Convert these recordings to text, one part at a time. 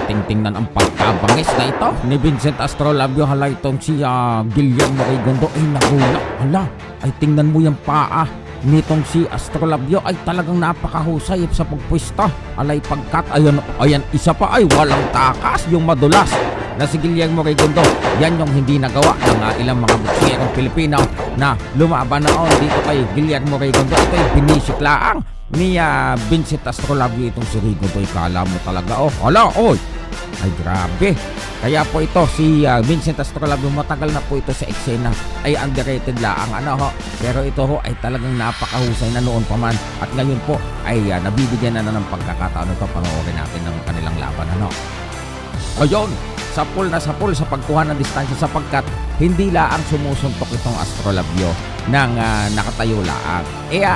ating tingnan ang pagkabangis na ito ni Vincent Astrolabio. Hala, itong si Guillermo Raygondo ay nagulat. Hala, ay tingnan mo yung paa nitong si Astrolabio ay talagang napakahusay sa pagpwista. Alay pagkat, ayan, isa pa ay walang takas, yung madulas na si Guillermo Raygondo. Yan yung hindi nagawa ng ilang mga boksingero Pilipino na lumaban noon dito kay Guillermo Raygondo. Ito ay binisiklaan ni Vincent Astrolabio itong si Raygondo. Kala mo talaga, ay grabe. Kaya po ito si Vincent Astrolabio, matagal na po ito sa eksena, ay underrated laang pero ito ay talagang napakahusay na noon pa man, at ngayon po ay nabibigyan na ng pagkakataon ito. Panoorin natin ng kanilang laban. Ayun, sapul na sapul sa pagkuha ng distansya, sapagkat hindi laang sumusuntok itong Astrolabio ng nakatayo laang.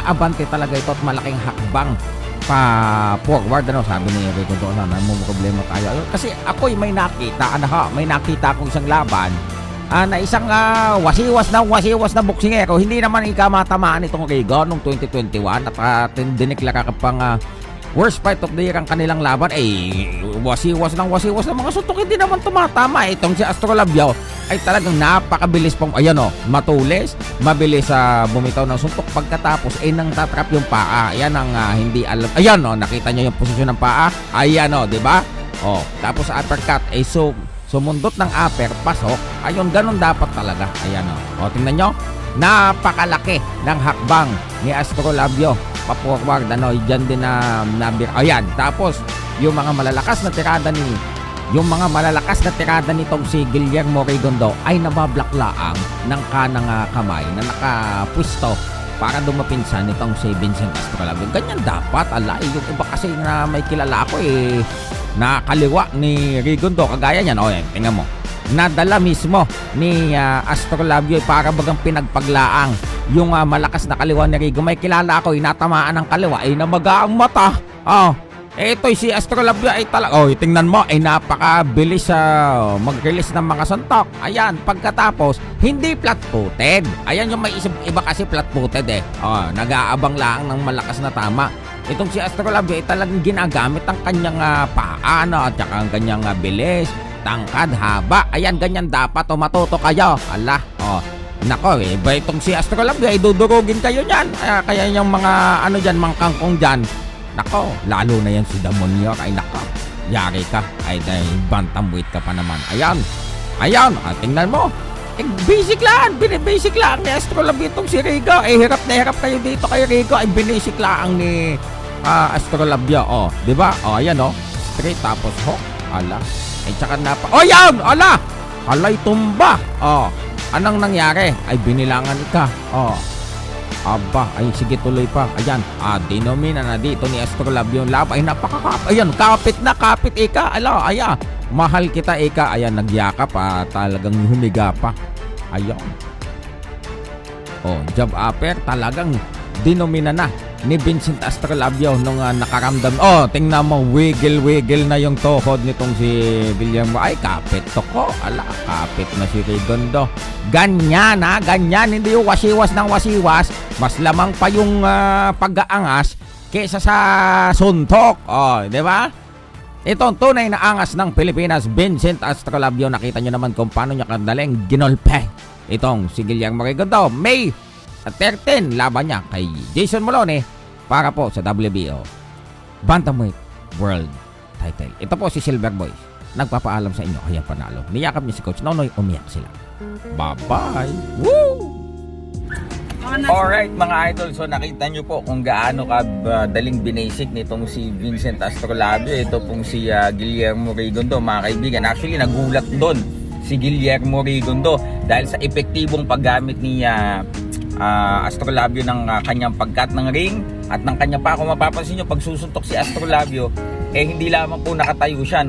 Abante talaga ito at malaking hakbang pa forward, sabi ni Raygondo na problema tayo. Kasi ako'y may nakita, may nakita akong isang laban na isang wasiwas na boksingero. Hindi naman ikamatamaan itong Raygo noong 2021 at diniklara ka pang worst fight of the year ang kanilang laban. Wasiwas na mga suntok, hindi naman tumatama. Itong si Astrolabio ay talagang napakabilis pong matulis, mabilis bumitaw ng suntok. Pagkatapos nang tatrap yung paa. Ayan ang hindi alam. Ayan nakita nyo yung posisyon ng paa. Ayan di ba? Tapos uppercut sumundot ng upper, pasok. Ayun, ganun dapat talaga. Ayan tingnan nyo, napakalaki ng hakbang ni Astrolabio pa-forward. Diyan din na ayan. Tapos yung mga malalakas na tirada nitong si Guillermo Raygondo ay nabablaklaang ng kanang kamay na nakapwisto para dumapinsan nitong si Vincent Astrolabio. Ganyan dapat. Yung iba kasi na may kilala ako na kaliwa ni Raygondo, kagaya niyan. Tingnan mo, nadala mismo ni Astrolabio para bagang pinagpaglaang yung malakas na kaliwa ni Raygondo. May kilala ako, natamaan ng kaliwa, namaga ang mata. Ito si Astrolabio ay talaga, tingnan mo, napakabilis mag-release ng mga suntok. Ayan, pagkatapos hindi flat-footed. Ayan yung may iba kasi flat-footed nag-aabang lang ng malakas na tama. Itong si Astrolabio ay talagang ginagamit ang kanyang paa at saka ang kanyang bilis, tangkad, haba. Ayan, ganyan dapat. Matuto kayo. Nako, iba itong si Astrolabio ay dudurugin kayo niyan. Kaya yung mga mga kangkong dyan, nako, lalo na yan si Demonyo. Ay nako, yari ka. Ay bantamweight ka pa naman. Ayan, tingnan mo. Basic lang ni Astrolabio itong si Raygo. Hirap na hirap kayo dito kay Raygo. Ay basic lang ni Astrolabio. Di ba? Ayan straight tapos hook. Tsaka yan! Alay tumba. Anong nangyari? Ay binilangan ka. Ay sige, tuloy pa. Ayan, dinomina na dito ni Astrolabio yung laban. Ay napakakap. Ayan, kapit ika. Mahal kita ika. Ayan, nagyakap talagang humiga pa. Ayan. Jab upper, talagang dinomina na ni Vincent Astrolabio nung nakaramdam. Tingnan mo, wiggle na yung tuhod nitong si Guillermo. Ay, kapit to ko. Kapit na si Raygondo. Ganyan, hindi yung wasiwas ng wasiwas. Mas lamang pa yung pag-aangas kesa sa suntok. Di ba? Itong tunay na angas ng Pilipinas, Vincent Astrolabio. Nakita nyo naman kung paano niya kadaling ginolpe itong si Guillermo Raygondo. May 13 laban niya kay Jason Moloney para po sa WBO Bantamweight World Title. Ito po si Silver Boys, nagpapaalam sa inyo. Kaya panalo. Niyakap niya si Coach Nonoy, umiyak sila. Bye-bye! Woo! Alright mga idol, so nakita nyo po kung gaano daling binasic nitong si Vincent Astrolabio. Ito pong si Guillermo Raygondo, mga kaibigan. Actually, nagulat doon si Guillermo Raygondo dahil sa epektibong paggamit ni Astrolabio ng kanyang pagkat ng ring at ng kanya pa. Kung mapapansin nyo, pag susuntok si Astrolabio, hindi lamang po nakatayo siya,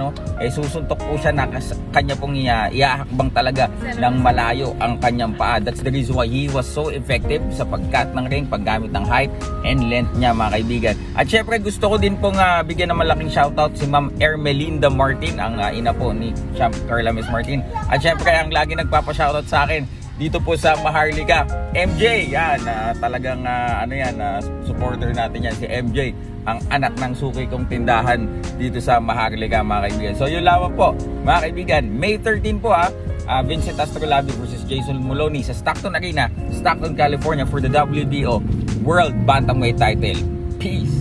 susuntok po siya na kanya pong iahakbang talaga ng malayo ang kanyang paa. That's the reason why he was so effective sa pagkat ng ring, paggamit ng height and length niya, mga kaibigan. At syempre gusto ko din pong bigyan ng malaking shoutout si Ma'am Ermelinda Martin, ang ina po ni Champ Carla Miss Martin. At syempre ang lagi nagpapa-shoutout sa akin, dito po sa Maharlika. MJ, yan, talagang supporter natin yan, si MJ, ang anak ng suki kong tindahan dito sa Maharlika, mga kaibigan. So yun lamang po, mga kaibigan, May 13 po Vincent Astrolabio versus Jason Moloney sa Stockton Arena, Stockton, California for the WBO World Bantamweight title. Peace!